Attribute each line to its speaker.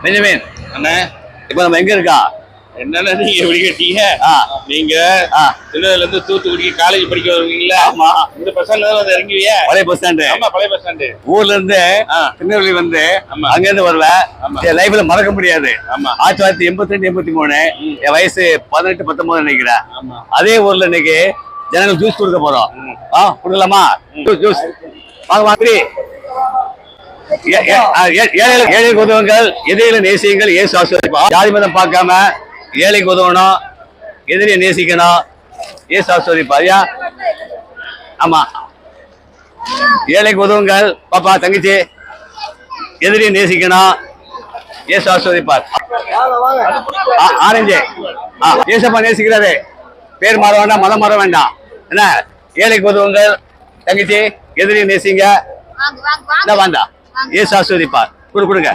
Speaker 1: Benjamin
Speaker 2: அண்ணே
Speaker 1: இப்ப நம்ம எங்க இருக்கா?
Speaker 2: என்னன்னா நீங்க எப்படி கேட்டீங்க? நீங்க திருநெல்வேலில இருந்து தூத்துக்குடிக்கு காலேஜ் படிக்க வருவீங்களா?
Speaker 1: ஆமா.
Speaker 2: இந்த பஸ் ஸ்டாண்ட்ல தான் இறங்குவியா?
Speaker 1: பழைய பஸ் ஸ்டாண்டு.
Speaker 2: ஆமா, பழைய பஸ் ஸ்டாண்டு.
Speaker 1: ஊர்ல இருந்து திருநெல்வேலி வந்து அங்க இருந்து வருவேன். என் லைஃப்ல மறக்க முடியாது.
Speaker 2: ஆமா.
Speaker 1: 1982 83 என் வயசு 18 19 நினைக்கிறேன். அதே ஊர்ல இன்னைக்கு ஜனங்கள் ஜூஸ் கொடுக்க போறோம். கொடுக்கலாமா? ஜூஸ் வாங்க வாங்க. ஏழைகளுக்கு உதவுங்கள், எதிரிகளை நேசியுங்கள், இயேசு ஆசீர்வதிப்பார். ஜாதி மதம் பார்க்காம ஏழைக்கு உதவணும், எதிரியை நேசிக்கணும், இயேசு ஆசீர்வதிப்பார். ஆமா, ஏழைக்கு உதவுங்கள் பாப்பா தங்கச்சி, எதிரியை நேசிக்கணும், இயேசு ஆசீர்வதிப்பார். ஆரஞ்சு இயேசப்பா நேசிக்கிறாரு. பேர் மாற வேண்டாம், மதம் மாற வேண்டாம். என்ன, ஏழைக்கு உதவுங்கள் தங்கச்சி, எதிரியை நேசிங்க, வேண்டாம், இயேசு ஆசீர்வதிப்பார். கொடுங்க.